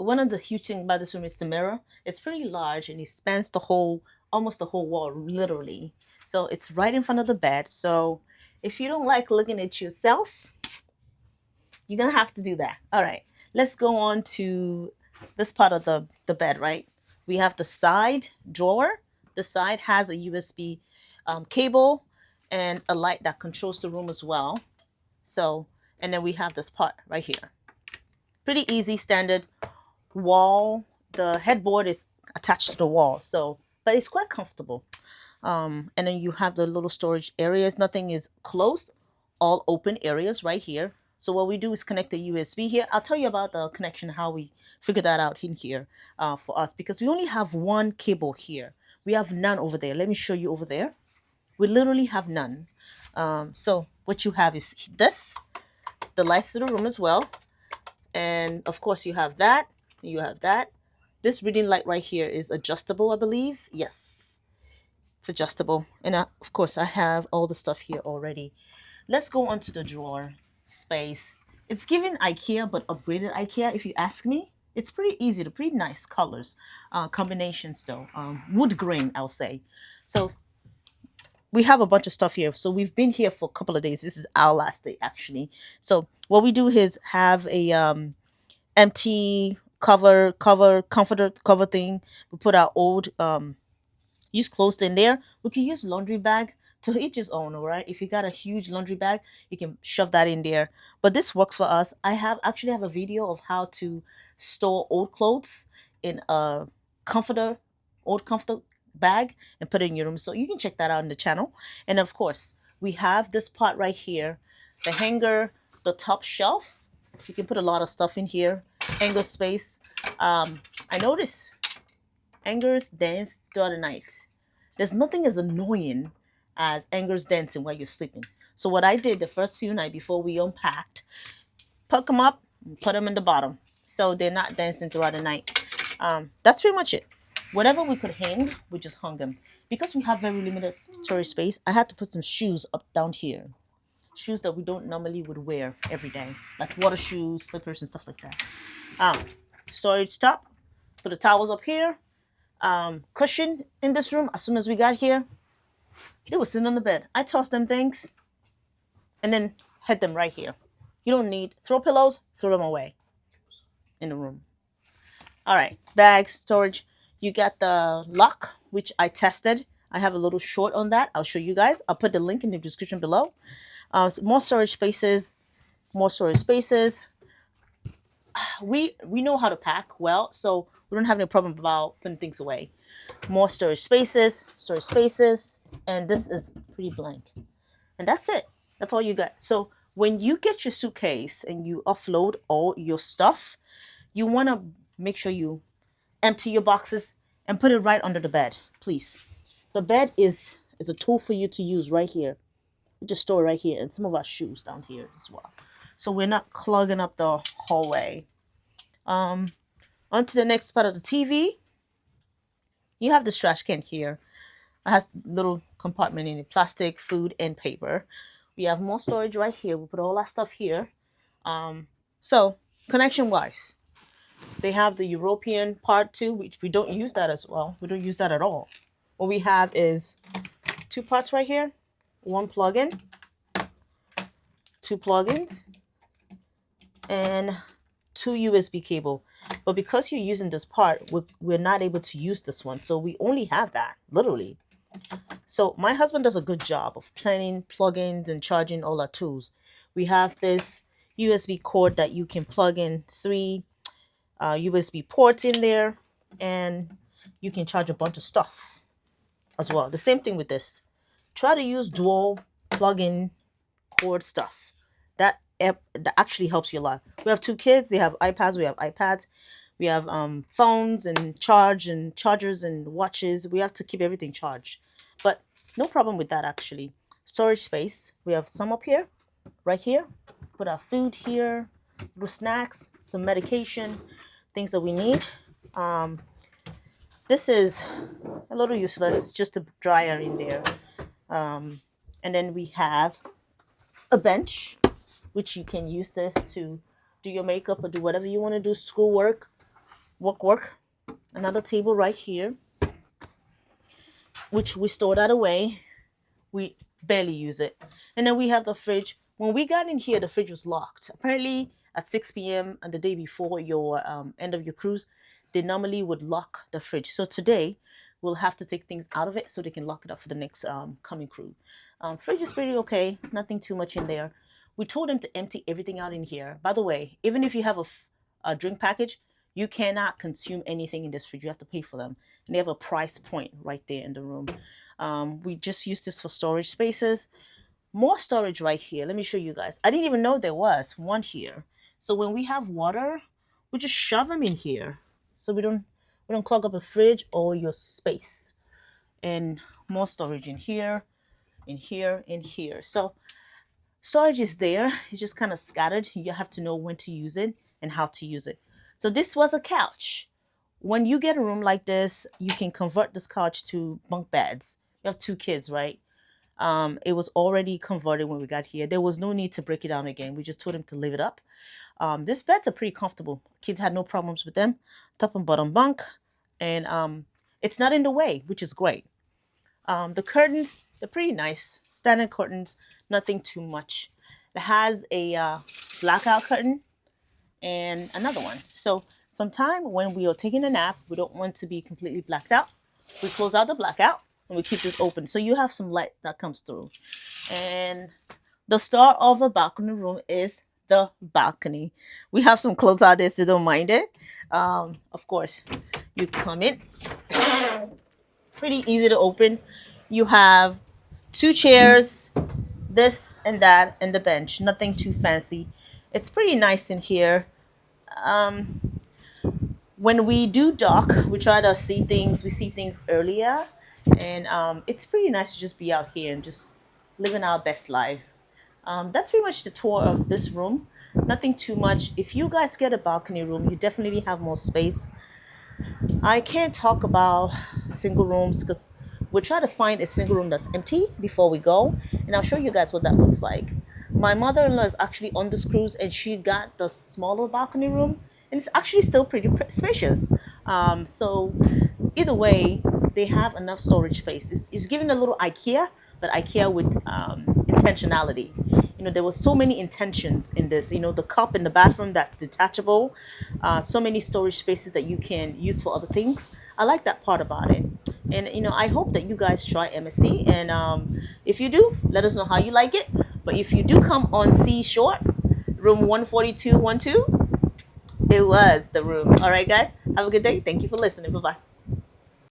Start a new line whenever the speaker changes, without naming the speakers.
one of the huge things about this room is the mirror. It's pretty large and it spans almost the whole wall, literally. So it's right in front of the bed. So if you don't like looking at yourself, you're gonna have to do that. All right, let's go on to this part of the bed, right? We have the side drawer. The side has a USB cable and a light that controls the room as well. So, and then we have this part right here. Pretty easy, standard wall. The headboard is attached to the wall, so but it's quite comfortable. And then you have the little storage areas. Nothing is closed, all open areas right here. So what we do is connect the USB here. I'll tell you about the connection, how we figure that out in here for us, because we only have one cable here. We have none over there. Let me show you over there. We literally have none. So what you have is this, the lights to the room as well. And of course you have that, you have that. This reading light right here is adjustable, I believe. Yes, it's adjustable. And of course I have all the stuff here already. Let's go on to the drawer space. It's given IKEA, but upgraded IKEA, if you ask me. It's pretty easy, to pretty nice colors, combinations though. Wood grain, I'll say. So we have a bunch of stuff here. So we've been here for a couple of days. This is our last day actually. So what we do is have a empty comforter cover thing. We put our old used clothes in there. We can use laundry bag, to each his own, all right? If you got a huge laundry bag, you can shove that in there. But this works for us. I actually have a video of how to store old clothes in a comforter, old comforter bag and put it in your room. So you can check that out in the channel. And of course, we have this part right here, the hanger, the top shelf. You can put a lot of stuff in here. Hanger space. I notice hangers dance throughout the night. There's nothing as annoying as hangers dancing while you're sleeping. So what I did the first few nights before we unpacked, pick them up and put them in the bottom so they're not dancing throughout the night. That's pretty much it. Whatever we could hang, we just hung them. Because we have very limited storage space, I had to put some shoes up down here. Shoes that we don't normally would wear every day, like water shoes, slippers, and stuff like that. Storage top, put the towels up here. Cushion in this room. As soon as we got here, they were sitting on the bed. I tossed them things and then had them right here. You don't need throw pillows, throw them away in the room. All right, bags, storage. You got the lock, which I tested. I have a little short on that. I'll show you guys. I'll put the link in the description below. More storage spaces, more storage spaces. We know how to pack well, so we don't have any problem about putting things away. More storage spaces, and this is pretty blank. And that's it. That's all you got. So when you get your suitcase and you offload all your stuff, you want to make sure you empty your boxes and put it right under the bed, please. The bed is a tool for you to use right here. We just store it right here, and some of our shoes down here as well. So we're not clogging up the hallway. On to the next part of the TV. You have this trash can here. It has little compartment in it, plastic, food, and paper. We have more storage right here. We put all our stuff here. So connection wise, they have the European part too, which we don't use that as well. We don't use that at all. What we have is two parts right here, one plug-in, two plugins, and two USB cable. But because you're using this part, we're not able to use this one. So we only have that, literally. So my husband does a good job of planning plugins and charging all our tools. We have this USB cord that you can plug in 3 USB ports in there, and you can charge a bunch of stuff as well. The same thing with this. Try to use dual plug-in cord stuff. That actually helps you a lot. We have 2 kids. They have iPads. We have iPads. We have phones and chargers and watches. We have to keep everything charged. But no problem with that actually. Storage space. We have some up here, right here. Put our food here, little snacks, some medication, things that we need. This is a little useless, just a dryer in there. And then we have a bench, which you can use this to do your makeup or do whatever you want to do, schoolwork. work. Another table right here, which we store that away. We barely use it. And then we have the fridge. When we got in here, the fridge was locked. Apparently, at 6 p.m. and the day before your end of your cruise, they normally would lock the fridge. So today, we'll have to take things out of it so they can lock it up for the next coming crew. Fridge is pretty okay. Nothing too much in there. We told them to empty everything out in here. By the way, even if you have a drink package, you cannot consume anything in this fridge. You have to pay for them. And they have a price point right there in the room. We just use this for storage spaces. More storage right here. Let me show you guys. I didn't even know there was one here. So when we have water, we just shove them in here, so we don't clog up a fridge or your space. And more storage in here, in here, in here. So storage is there. It's just kind of scattered. You have to know when to use it and how to use it. So this was a couch. When you get a room like this, you can convert this couch to bunk beds. You have 2 kids, right? It was already converted when we got here. There was no need to break it down again. We just told him to leave it up. These beds are pretty comfortable. Kids had no problems with them. Top and bottom bunk. And it's not in the way, which is great. The curtains, they're pretty nice. Standard curtains, nothing too much. It has a blackout curtain and another one. So sometime when we are taking a nap, we don't want to be completely blacked out. We close out the blackout and we keep this open, so you have some light that comes through. And the star of a balcony room is the balcony. We have some clothes out there, so don't mind it. Of course, you come in. Pretty easy to open. You have 2 chairs, this and that, and the bench. Nothing too fancy. It's pretty nice in here. When we do dock, we try to see things. We see things earlier, and it's pretty nice to just be out here and just living our best life. That's pretty much the tour of this room. Nothing too much. If you guys get a balcony room, you definitely have more space. I can't talk about single rooms because we'll try to find a single room that's empty before we go, and I'll show you guys what that looks like. My mother-in-law is actually on this cruise, and she got the smaller balcony room, and it's actually still pretty spacious. So either way, they have enough storage space. It's giving a little IKEA, but IKEA with intentionality. There was so many intentions in this. The cup in the bathroom that's detachable. So many storage spaces that you can use for other things. I like that part about it. And I hope that you guys try MSC. And if you do, let us know how you like it. But if you do come on Seashore, room 14212, it was the room. All right, guys. Have a good day. Thank you for listening. Bye-bye.